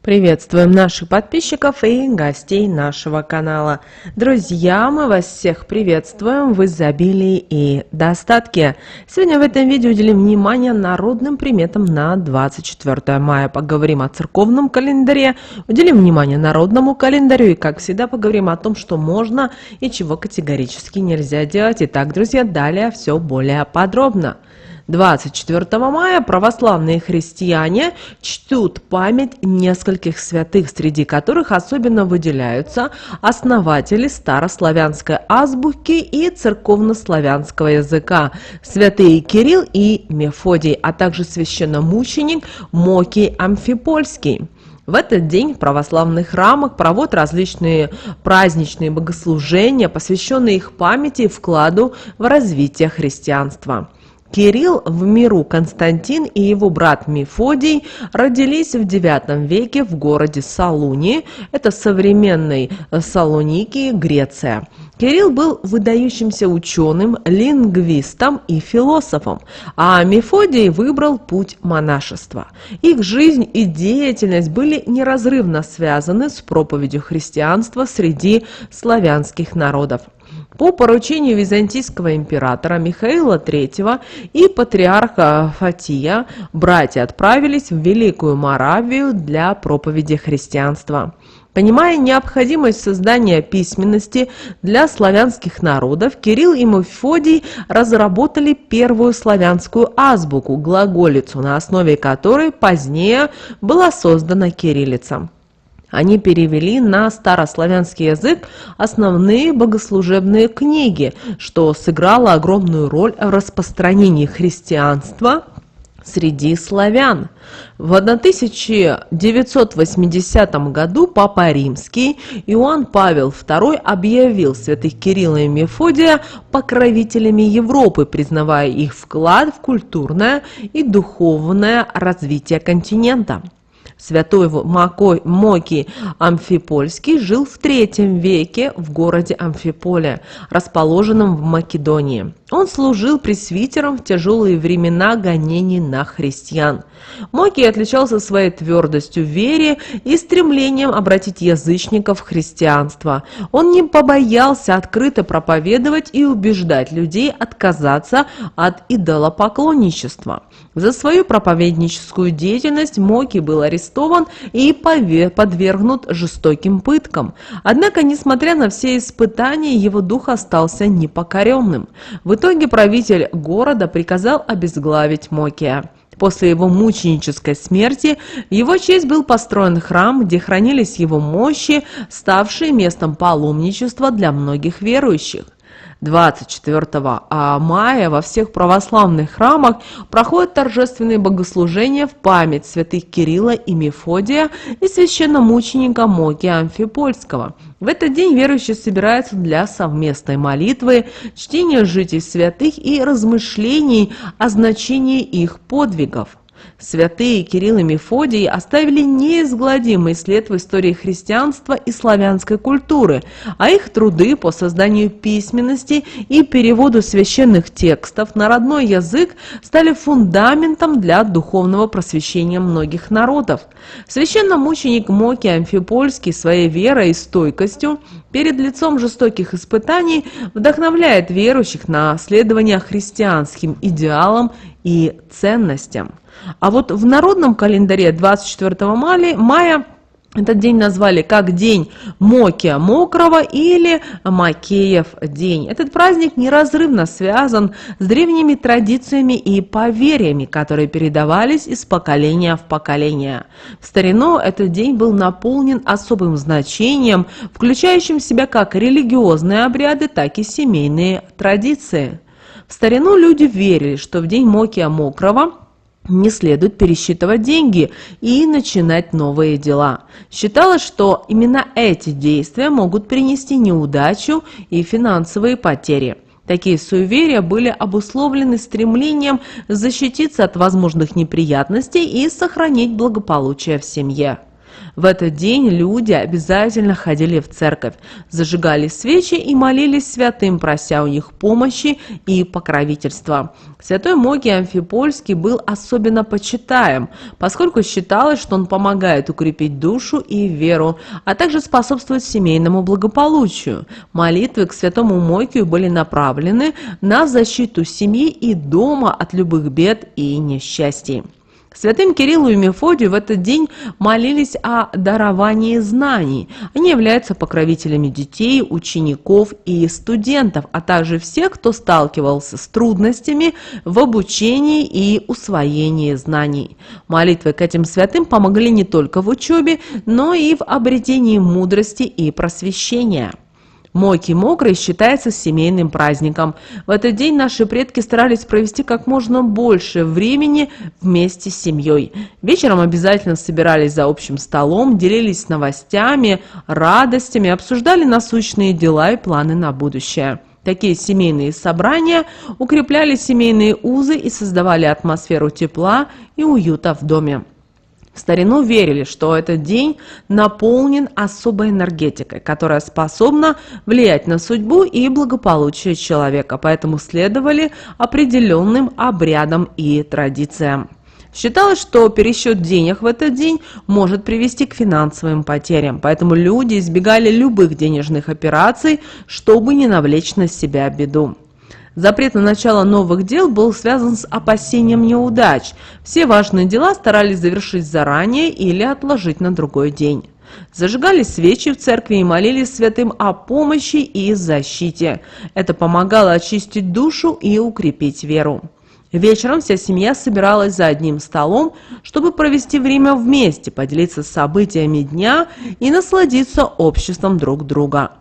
Приветствуем наших подписчиков и гостей нашего канала. Друзья, мы вас всех приветствуем в изобилии и достатке. Сегодня в этом видео уделим внимание народным приметам на 24 мая. Поговорим о церковном календаре, уделим внимание народному календарю и, как всегда, поговорим о том, что можно и чего категорически нельзя делать. Итак, друзья, далее все более подробно. 24 мая православные христиане чтут память нескольких святых, среди которых особенно выделяются основатели старославянской азбуки и церковнославянского языка, святые Кирилл и Мефодий, а также священномученик Мокий Амфипольский. В этот день в православных храмах проводят различные праздничные богослужения, посвященные их памяти и вкладу в развитие христианства. Кирилл в миру Константин и его брат Мефодий родились в IX веке в городе Салуни, это современной Салоники, Греция. Кирилл был выдающимся ученым, лингвистом и философом, а Мефодий выбрал путь монашества. Их жизнь и деятельность были неразрывно связаны с проповедью христианства среди славянских народов. По поручению византийского императора Михаила III и патриарха Фатия братья отправились в Великую Моравию для проповеди христианства. Понимая необходимость создания письменности для славянских народов, Кирилл и Мефодий разработали первую славянскую азбуку, глаголицу, на основе которой позднее была создана кириллица. Они перевели на старославянский язык основные богослужебные книги, что сыграло огромную роль в распространении христианства среди славян. В 1980 году Папа Римский Иоанн Павел II объявил святых Кирилла и Мефодия покровителями Европы, признавая их вклад в культурное и духовное развитие континента. Святой Мокий Амфипольский жил в III веке в городе Амфиполе, расположенном в Македонии. Он служил пресвитером в тяжелые времена гонений на христиан. Мокий отличался своей твердостью в вере и стремлением обратить язычников в христианство. Он не побоялся открыто проповедовать и убеждать людей отказаться от идолопоклонничества. За свою проповедническую деятельность Мокий был арестован и подвергнут жестоким пыткам. Однако, несмотря на все испытания, его дух остался непокоренным. В итоге правитель города приказал обезглавить Мокия. После его мученической смерти в его честь был построен храм, где хранились его мощи, ставшие местом паломничества для многих верующих. 24 мая во всех православных храмах проходят торжественные богослужения в память святых Кирилла и Мефодия и священномученика Мокия Амфипольского. В этот день верующие собираются для совместной молитвы, чтения житий святых и размышлений о значении их подвигов. Святые Кирилл и Мефодий оставили неизгладимый след в истории христианства и славянской культуры, а их труды по созданию письменности и переводу священных текстов на родной язык стали фундаментом для духовного просвещения многих народов. Священномученик Мокий Амфипольский своей верой и стойкостью перед лицом жестоких испытаний вдохновляет верующих на следование христианским идеалам и ценностям. А вот в народном календаре 24 мая этот день назвали как День Мокия Мокрого или Макеев день. Этот праздник неразрывно связан с древними традициями и поверьями, которые передавались из поколения в поколение. В старину этот день был наполнен особым значением, включающим в себя как религиозные обряды, так и семейные традиции. В старину люди верили, что в день Мокия Мокрого не следует пересчитывать деньги и начинать новые дела. Считалось, что именно эти действия могут принести неудачу и финансовые потери. Такие суеверия были обусловлены стремлением защититься от возможных неприятностей и сохранить благополучие в семье. В этот день люди обязательно ходили в церковь, зажигали свечи и молились святым, прося у них помощи и покровительства. Святой Могий Амфипольский был особенно почитаем, поскольку считалось, что он помогает укрепить душу и веру, а также способствует семейному благополучию. Молитвы к святому Могию были направлены на защиту семьи и дома от любых бед и несчастий. Святым Кириллу и Мефодию в этот день молились о даровании знаний. Они являются покровителями детей, учеников и студентов, а также всех, кто сталкивался с трудностями в обучении и усвоении знаний. Молитвы к этим святым помогли не только в учебе, но и в обретении мудрости и просвещения. Мойки Мокрый считается семейным праздником. В этот день наши предки старались провести как можно больше времени вместе с семьей. Вечером обязательно собирались за общим столом, делились новостями, радостями, обсуждали насущные дела и планы на будущее. Такие семейные собрания укрепляли семейные узы и создавали атмосферу тепла и уюта в доме. В старину верили, что этот день наполнен особой энергетикой, которая способна влиять на судьбу и благополучие человека, поэтому следовали определенным обрядам и традициям. Считалось, что пересчет денег в этот день может привести к финансовым потерям, поэтому люди избегали любых денежных операций, чтобы не навлечь на себя беду. Запрет на начало новых дел был связан с опасением неудач. Все важные дела старались завершить заранее или отложить на другой день. Зажигали свечи в церкви и молились святым о помощи и защите. Это помогало очистить душу и укрепить веру. Вечером вся семья собиралась за одним столом, чтобы провести время вместе, поделиться событиями дня и насладиться обществом друг друга.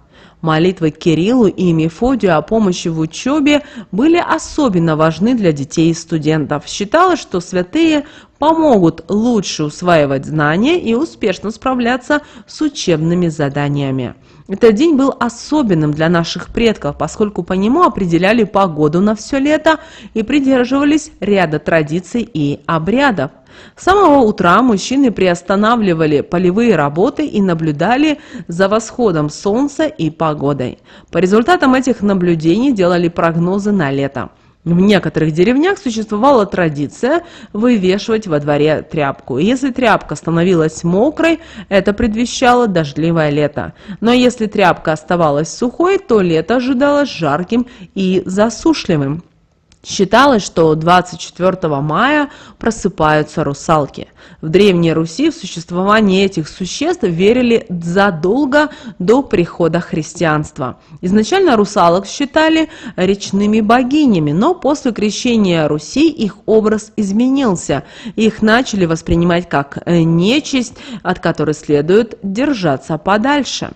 Молитвы к Кириллу и Мефодию о помощи в учебе были особенно важны для детей и студентов. Считалось, что святые помогут лучше усваивать знания и успешно справляться с учебными заданиями. Этот день был особенным для наших предков, поскольку по нему определяли погоду на все лето и придерживались ряда традиций и обрядов. С самого утра мужчины приостанавливали полевые работы и наблюдали за восходом солнца и погодой. По результатам этих наблюдений делали прогнозы на лето. В некоторых деревнях существовала традиция вывешивать во дворе тряпку. Если тряпка становилась мокрой, это предвещало дождливое лето. Но если тряпка оставалась сухой, то лето ожидалось жарким и засушливым. Считалось, что 24 мая просыпаются русалки. В Древней Руси в существование этих существ верили задолго до прихода христианства. Изначально русалок считали речными богинями, но после крещения Руси их образ изменился. Их начали воспринимать как нечисть, от которой следует держаться подальше.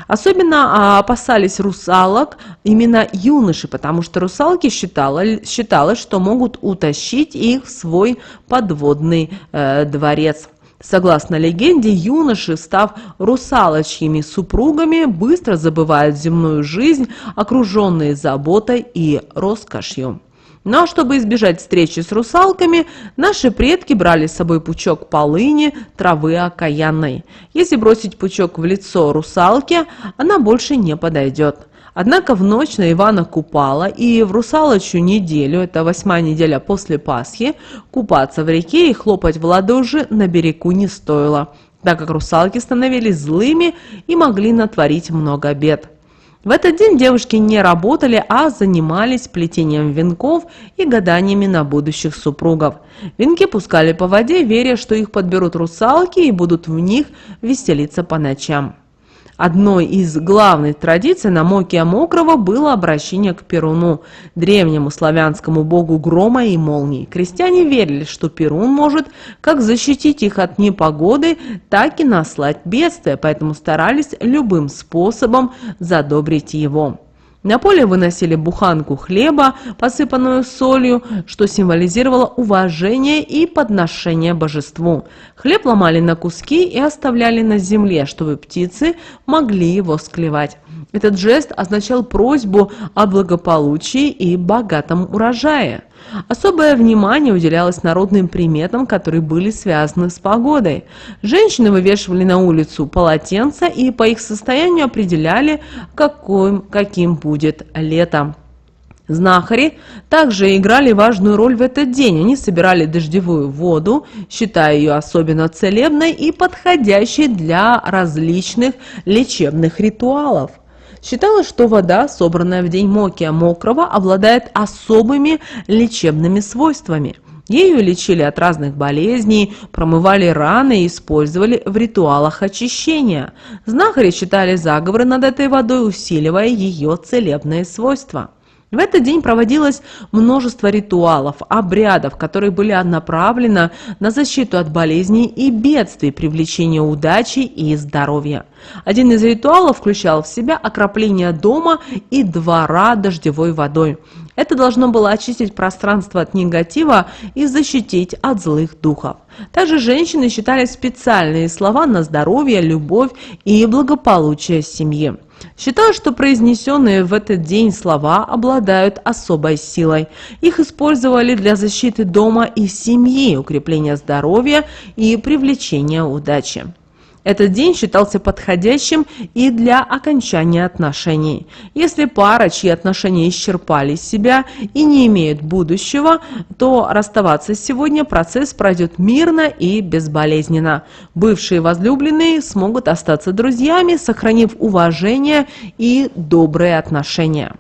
Особенно опасались русалок именно юноши, потому что русалки считалось, что могут утащить их в свой подводный дворец. Согласно легенде, юноши, став русалочьими супругами, быстро забывают земную жизнь, окруженные заботой и роскошью. Но чтобы избежать встречи с русалками, наши предки брали с собой пучок полыни, травы окаянной. Если бросить пучок в лицо русалке, она больше не подойдет. Однако в ночь на Ивана Купала и в русалочью неделю, это 8-я неделя после Пасхи, купаться в реке и хлопать в ладоши на берегу не стоило, так как русалки становились злыми и могли натворить много бед. В этот день девушки не работали, а занимались плетением венков и гаданиями на будущих супругов. Венки пускали по воде, веря, что их подберут русалки и будут в них веселиться по ночам. Одной из главных традиций на Мокия Мокрого было обращение к Перуну, древнему славянскому богу грома и молний. Крестьяне верили, что Перун может как защитить их от непогоды, так и наслать бедствия, поэтому старались любым способом задобрить его. На поле выносили буханку хлеба, посыпанную солью, что символизировало уважение и подношение божеству. Хлеб ломали на куски и оставляли на земле, чтобы птицы могли его склевать. Этот жест означал просьбу о благополучии и богатом урожае. Особое внимание уделялось народным приметам, которые были связаны с погодой. Женщины вывешивали на улицу полотенца и по их состоянию определяли, каким будет лето. Знахари также играли важную роль в этот день. Они собирали дождевую воду, считая ее особенно целебной и подходящей для различных лечебных ритуалов. Считалось, что вода, собранная в день Мокия Мокрого, обладает особыми лечебными свойствами. Ею лечили от разных болезней, промывали раны и использовали в ритуалах очищения. Знахари читали заговоры над этой водой, усиливая ее целебные свойства. В этот день проводилось множество ритуалов, обрядов, которые были направлены на защиту от болезней и бедствий, привлечение удачи и здоровья. Один из ритуалов включал в себя окропление дома и двора дождевой водой. Это должно было очистить пространство от негатива и защитить от злых духов. Также женщины считали специальные слова на здоровье, любовь и благополучие семьи. Считалось, что произнесенные в этот день слова обладают особой силой. Их использовали для защиты дома и семьи, укрепления здоровья и привлечения удачи. Этот день считался подходящим и для окончания отношений. Если пара, чьи отношения исчерпали себя и не имеют будущего, то расставаться сегодня процесс пройдет мирно и безболезненно. Бывшие возлюбленные смогут остаться друзьями, сохранив уважение и добрые отношения.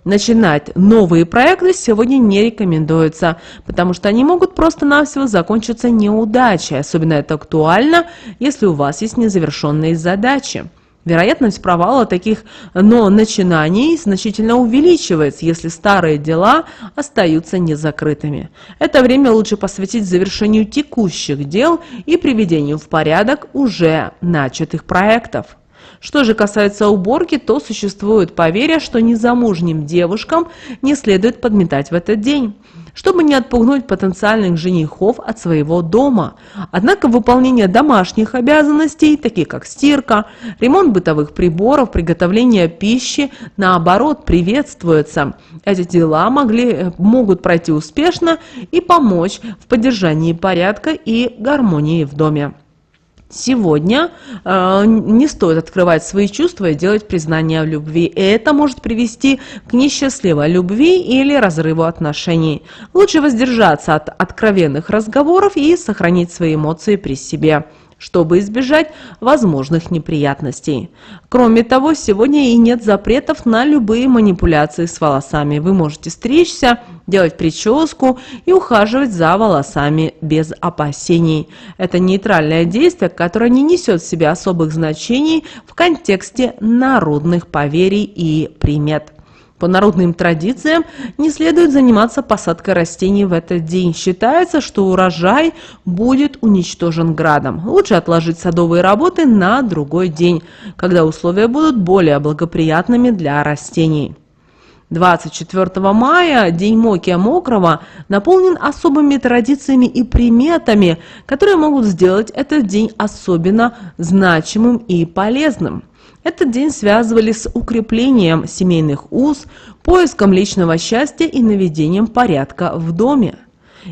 Начинать новые проекты сегодня не рекомендуется, потому что они могут просто-навсего закончиться неудачей. Особенно это актуально, если у вас есть незавершенные задачи. Вероятность провала таких начинаний значительно увеличивается, если старые дела остаются незакрытыми. Это время лучше посвятить завершению текущих дел и приведению в порядок уже начатых проектов. Что же касается уборки, то существует поверье, что незамужним девушкам не следует подметать в этот день, чтобы не отпугнуть потенциальных женихов от своего дома. Однако выполнение домашних обязанностей, таких как стирка, ремонт бытовых приборов, приготовление пищи, наоборот, приветствуется. Эти дела могут пройти успешно и помочь в поддержании порядка и гармонии в доме. Сегодня не стоит открывать свои чувства и делать признание в любви. Это может привести к несчастливой любви или разрыву отношений. Лучше воздержаться от откровенных разговоров и сохранить свои эмоции при себе, чтобы избежать возможных неприятностей. Кроме того, сегодня и нет запретов на любые манипуляции с волосами. Вы можете стричься, делать прическу и ухаживать за волосами без опасений. Это нейтральное действие, которое не несет в себе особых значений в контексте народных поверий и примет. По народным традициям не следует заниматься посадкой растений в этот день. Считается, что урожай будет уничтожен градом. Лучше отложить садовые работы на другой день, когда условия будут более благоприятными для растений. 24 мая, день Мокия Мокрого, наполнен особыми традициями и приметами, которые могут сделать этот день особенно значимым и полезным. Этот день связывали с укреплением семейных уз, поиском личного счастья и наведением порядка в доме.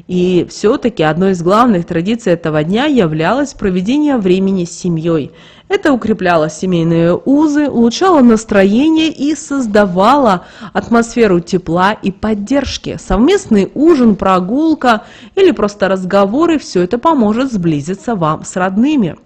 И все-таки одной из главных традиций этого дня являлось проведение времени с семьей. Это укрепляло семейные узы, улучшало настроение и создавало атмосферу тепла и поддержки. Совместный ужин, прогулка или просто разговоры – все это поможет сблизиться вам с родными.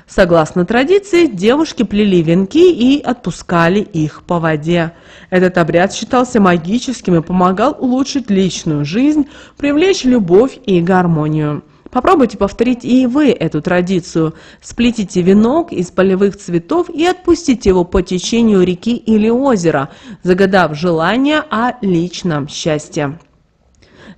Согласно традиции, девушки плели венки и отпускали их по воде. Этот обряд считался магическим и помогал улучшить личную жизнь, привлечь любовь и гармонию. Попробуйте повторить и вы эту традицию. Сплетите венок из полевых цветов и отпустите его по течению реки или озера, загадав желание о личном счастье.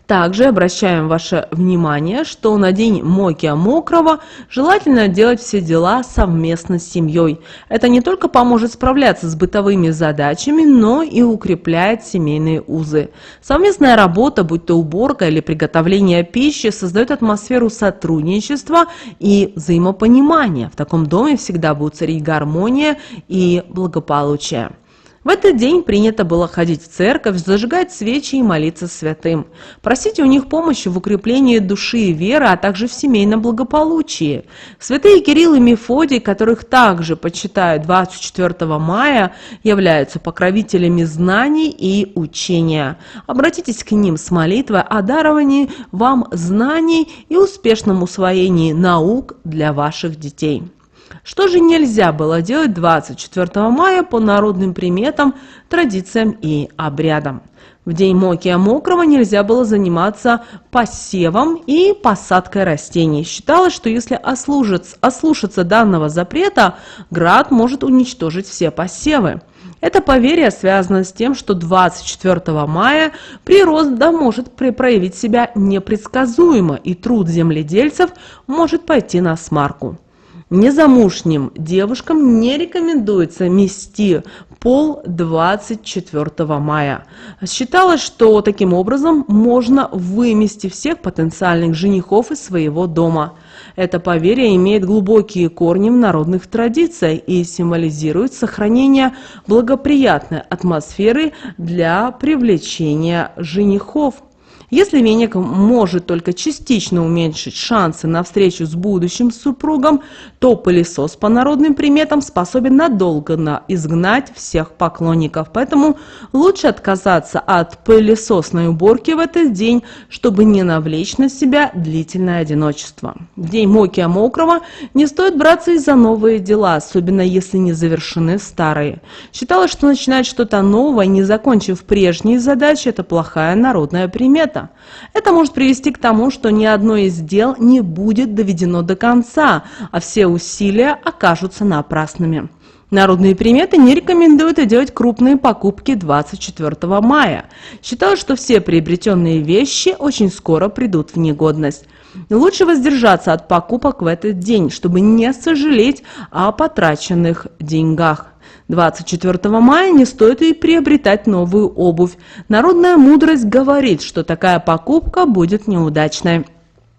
Также обращаем ваше внимание, что на день Мокия Мокрого желательно делать все дела совместно с семьей. Это не только поможет справляться с бытовыми задачами, но и укрепляет семейные узы. Совместная работа, будь то уборка или приготовление пищи, создает атмосферу сотрудничества и взаимопонимания. В таком доме всегда будет царить гармония и благополучие. В этот день принято было ходить в церковь, зажигать свечи и молиться святым. Просите у них помощи в укреплении души и веры, а также в семейном благополучии. Святые Кирилл и Мефодий, которых также почитают 24 мая, являются покровителями знаний и учения. Обратитесь к ним с молитвой о даровании вам знаний и успешном усвоении наук для ваших детей. Что же нельзя было делать 24 мая по народным приметам, традициям и обрядам? В день Мокия Мокрого нельзя было заниматься посевом и посадкой растений. Считалось, что если ослушаться данного запрета, град может уничтожить все посевы. Это поверье связано с тем, что 24 мая природа может проявить себя непредсказуемо, и труд земледельцев может пойти на смарку. Незамужним девушкам не рекомендуется мести пол 24 мая. Считалось, что таким образом можно вымести всех потенциальных женихов из своего дома. Это поверье имеет глубокие корни в народных традициях и символизирует сохранение благоприятной атмосферы для привлечения женихов. Если веник может только частично уменьшить шансы на встречу с будущим супругом, то пылесос по народным приметам способен надолго изгнать всех поклонников. Поэтому лучше отказаться от пылесосной уборки в этот день, чтобы не навлечь на себя длительное одиночество. В день Мокия Мокрого не стоит браться и за новые дела, особенно если не завершены старые. Считалось, что начинать что-то новое, не закончив прежние задачи, это плохая народная примета. Это может привести к тому, что ни одно из дел не будет доведено до конца, а все усилия окажутся напрасными. Народные приметы не рекомендуют делать крупные покупки 24 мая. Считалось, что все приобретенные вещи очень скоро придут в негодность. Лучше воздержаться от покупок в этот день, чтобы не сожалеть о потраченных деньгах. 24 мая не стоит и приобретать новую обувь. Народная мудрость говорит, что такая покупка будет неудачной.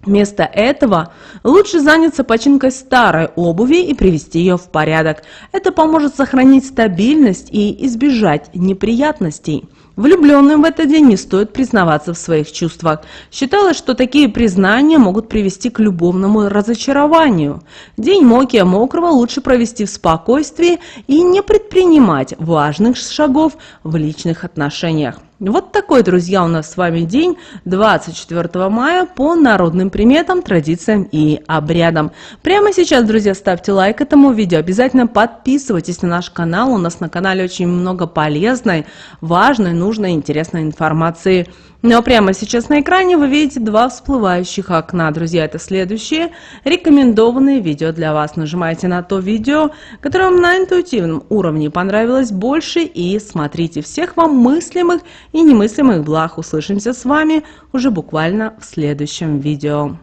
Вместо этого лучше заняться починкой старой обуви и привести ее в порядок. Это поможет сохранить стабильность и избежать неприятностей. Влюбленным в этот день не стоит признаваться в своих чувствах. Считалось, что такие признания могут привести к любовному разочарованию. День Мокия Мокрого лучше провести в спокойствии и не предпринимать важных шагов в личных отношениях. Вот такой, друзья, у нас с вами день 24 мая по народным приметам, традициям и обрядам. Прямо сейчас, друзья, ставьте лайк этому видео, обязательно подписывайтесь на наш канал. У нас на канале очень много полезной, важной, нужной, интересной информации. Ну а прямо сейчас на экране вы видите два всплывающих окна. Друзья, это следующие рекомендованные видео для вас. Нажимайте на то видео, которое вам на интуитивном уровне понравилось больше, и смотрите. Всех вам мыслимых и немыслимых благ. Услышимся с вами уже буквально в следующем видео.